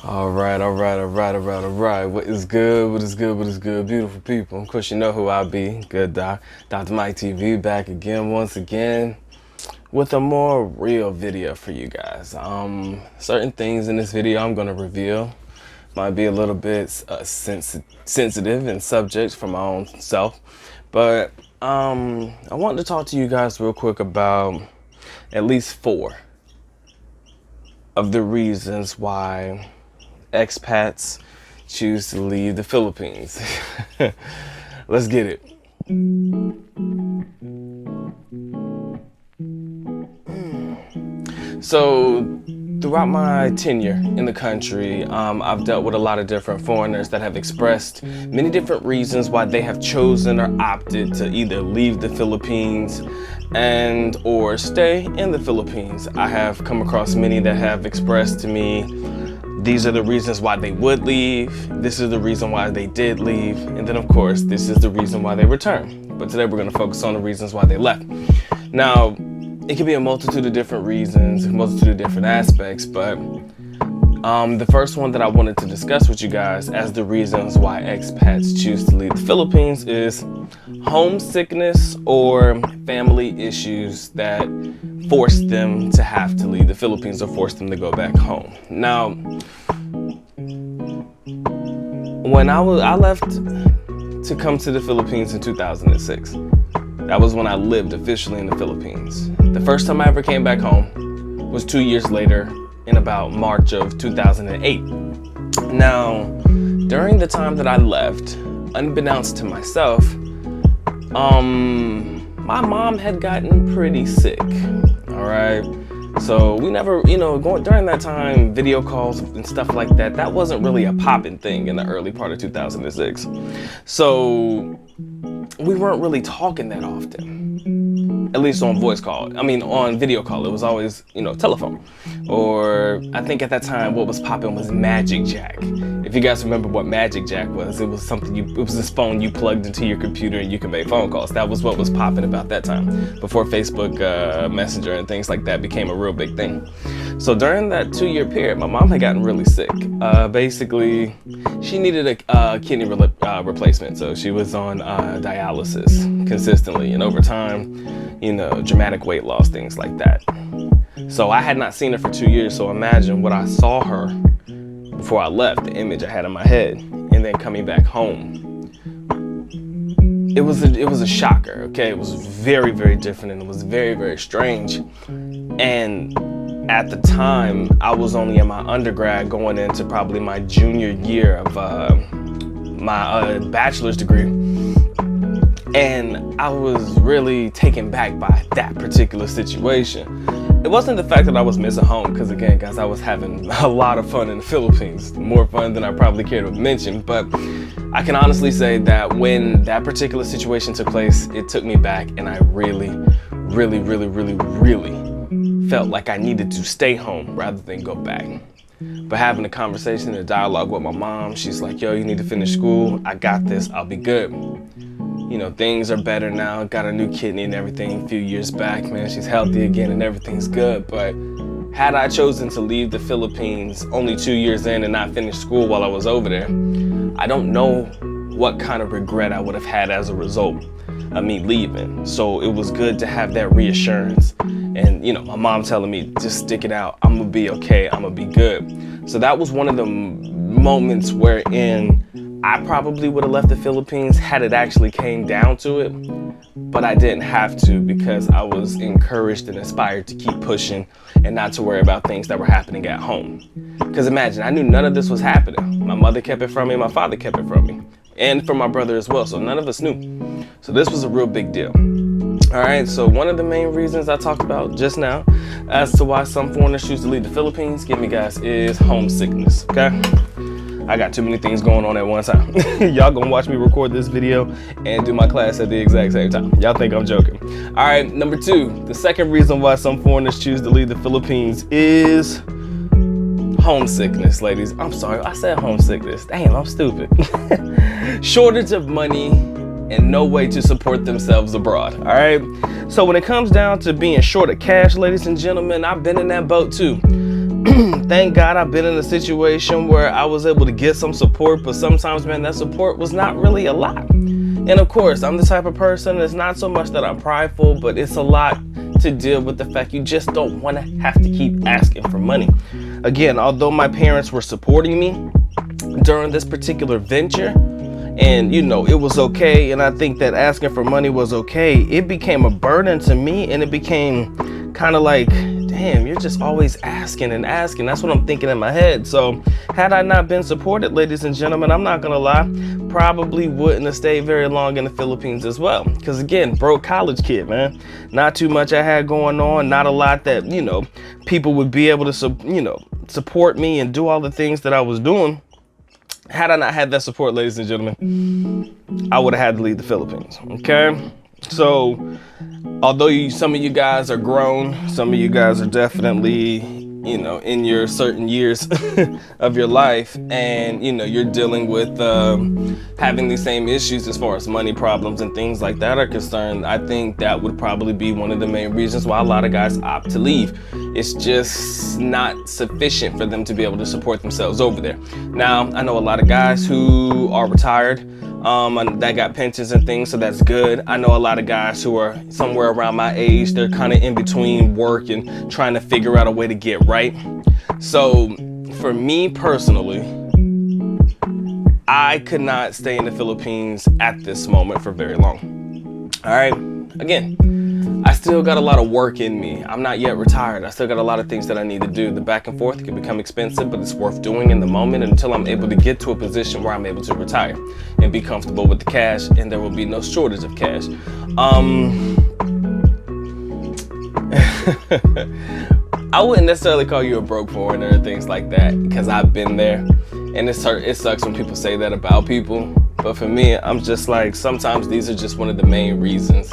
All right. What is good, beautiful people? Of course, you know who I be. Good Doc. Dr. Mike TV back again, once again, with a more real video for you guys. Certain things in this video I'm going to reveal might be a little bit sensitive and subject for my own self. But I wanted to talk to you guys real quick about at least 4 of the reasons why expats choose to leave the Philippines. Let's get it. So throughout my tenure in the country, I've dealt with a lot of different foreigners that have expressed many different reasons why they have chosen or opted to either leave the Philippines and or stay in the Philippines. I have come across many that have expressed to me, these are the reasons why they would leave, this is the reason why they did leave, and then of course, this is the reason why they returned. But today we're gonna focus on the reasons why they left. Now, it can be a multitude of different reasons, a multitude of different aspects, but the first one that I wanted to discuss with you guys as the reasons why expats choose to leave the Philippines is homesickness or family issues that force them to have to leave the Philippines or force them to go back home. Now, when I left to come to the Philippines in 2006, that was when I lived officially in the Philippines. The first time I ever came back home was 2 years later in about March of 2008. Now, during the time that I left, unbeknownst to myself, my mom had gotten pretty sick, all right? So we never, during that time, video calls and stuff like that, that wasn't really a popping thing in the early part of 2006. So we weren't really talking that often, at least on voice call. On video call, it was always, telephone. Or I think at that time, what was popping was Magic Jack. If you guys remember what Magic Jack was, it was something it was this phone you plugged into your computer and you could make phone calls. That was what was popping about that time, before Facebook Messenger and things like that became a real big thing. So during that 2-year period, my mom had gotten really sick. Basically, she needed a kidney replacement. So she was on dialysis consistently, and over time, dramatic weight loss, things like that. So I had not seen her for 2 years. So imagine what I saw her before I left, the image I had in my head, and then coming back home. It was a shocker, okay? It was very, very different, and it was very, very strange. And at the time, I was only in my undergrad, going into probably my junior year of my bachelor's degree. And I was really taken back by that particular situation. It wasn't the fact that I was missing home, because again, guys, I was having a lot of fun in the Philippines, more fun than I probably care to mention. But I can honestly say that when that particular situation took place, it took me back, and I really felt like I needed to stay home rather than go back. But having a conversation and a dialogue with my mom, she's like, yo, you need to finish school. I got this. I'll be good. Things are better now. Got a new kidney and everything a few years back, man. She's healthy again and everything's good. But had I chosen to leave the Philippines only 2 years in and not finish school while I was over there, I don't know what kind of regret I would have had as a result of me leaving. So it was good to have that reassurance. And, my mom telling me, just stick it out. I'm gonna be okay. I'm gonna be good. So that was one of the moments wherein I probably would have left the Philippines had it actually came down to it, but I didn't have to, because I was encouraged and inspired to keep pushing and not to worry about things that were happening at home. Because imagine, I knew none of this was happening. My mother kept it from me, my father kept it from me, and from my brother as well, so none of us knew. So this was a real big deal. All right, so one of the main reasons I talked about just now as to why some foreigners choose to leave the Philippines, give me guys, is homesickness, okay? I got too many things going on at one time. Y'all gonna watch me record this video and do my class at the exact same time. Y'all think I'm joking. All right, number 2, the second reason why some foreigners choose to leave the Philippines is homesickness, ladies. I'm sorry, I said homesickness. Damn, I'm stupid. Shortage of money and no way to support themselves abroad, all right? So when it comes down to being short of cash, ladies and gentlemen, I've been in that boat too. thank God I've been in a situation where I was able to get some support, but sometimes, man, that support was not really a lot. And of course, I'm the type of person, it's not so much that I'm prideful, but it's a lot to deal with the fact you just don't want to have to keep asking for money. Again, although my parents were supporting me during this particular venture, and it was okay, and I think that asking for money was okay, it became a burden to me, and it became kind of like, damn, you're just always asking and asking. That's what I'm thinking in my head. So had I not been supported, ladies and gentlemen, I'm not gonna lie, probably wouldn't have stayed very long in the Philippines as well. Because again, broke college kid, man. Not too much I had going on, not a lot that, people would be able to, support me and do all the things that I was doing. Had I not had that support, ladies and gentlemen, I would have had to leave the Philippines, okay? So, although some of you guys are grown, some of you guys are definitely, in your certain years of your life, and, you're dealing with having these same issues as far as money problems and things like that are concerned, I think that would probably be one of the main reasons why a lot of guys opt to leave. It's just not sufficient for them to be able to support themselves over there. Now, I know a lot of guys who are retired, that got pensions and things, so that's good. I know a lot of guys who are somewhere around my age, they're kind of in between work and trying to figure out a way to get right. So for me personally, I could not stay in the Philippines at this moment for very long. All right, again, I still got a lot of work in me. I'm not yet retired. I still got a lot of things that I need to do. The back and forth can become expensive, but it's worth doing in the moment until I'm able to get to a position where I'm able to retire and be comfortable with the cash, and there will be no shortage of cash. I wouldn't necessarily call you a broke foreigner or things like that, because I've been there, and it sucks when people say that about people. But for me, I'm just like, sometimes these are just one of the main reasons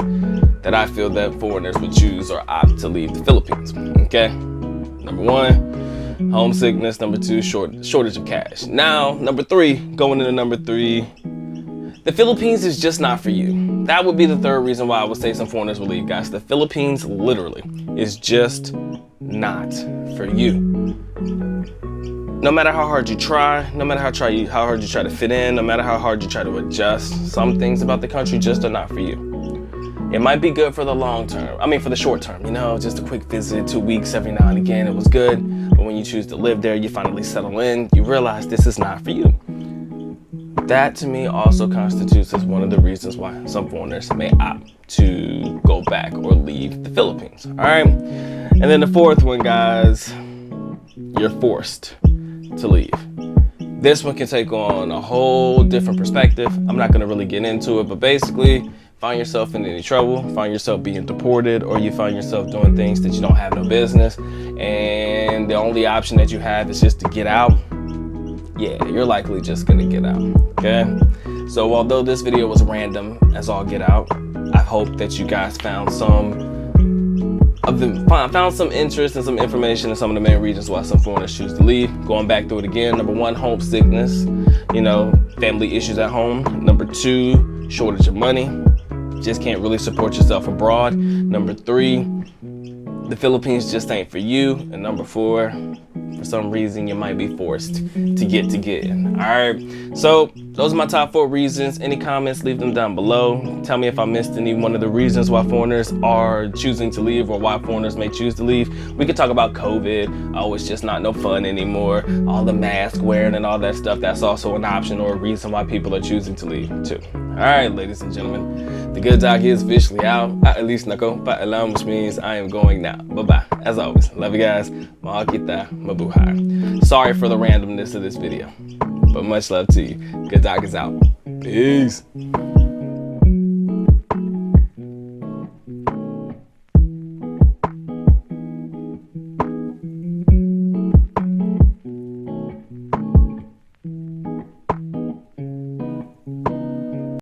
that I feel that foreigners would choose or opt to leave the Philippines, okay? Number one, homesickness. Number two, shortage of cash. Now, number three, going into number three, the Philippines is just not for you. That would be the third reason why I would say some foreigners will leave, guys. The Philippines literally is just not for you. No matter how hard you try, no matter how hard you try to fit in, no matter how hard you try to adjust, some things about the country just are not for you. It might be good for the long term. I mean, for the short term, just a quick visit, 2 weeks every now and again, it was good. But when you choose to live there, you finally settle in, you realize this is not for you. That to me also constitutes as one of the reasons why some foreigners may opt to go back or leave the Philippines. All right. And then the fourth one, guys, you're forced to leave. This one can take on a whole different perspective. I'm not going to really get into it, but basically, find yourself in any trouble, find yourself being deported, or you find yourself doing things that you don't have no business, and the only option that you have is just to get out, yeah, you're likely just gonna get out, okay? So although this video was random as all get out, I hope that you guys found some interest and some information in some of the main reasons why some foreigners choose to leave. Going back through it again, number one, homesickness, family issues at home. Number two, shortage of money. Just can't really support yourself abroad. Number three, the Philippines just ain't for you. And number four, for some reason you might be forced to get in. All right, so those are my top 4 reasons. Any comments, leave them down below. Tell me if I missed any one of the reasons why foreigners are choosing to leave, or why foreigners may choose to leave. We could talk about COVID. Oh, it's just not no fun anymore. All the mask wearing and all that stuff, that's also an option or a reason why people are choosing to leave too. All right, ladies and gentlemen, the good dog is officially out. At least nako paalam, which means I am going now. Bye-bye. As always, love you guys. Mahal kita, mabuhay. Sorry for the randomness of this video, but much love to you. Good dog is out. Peace.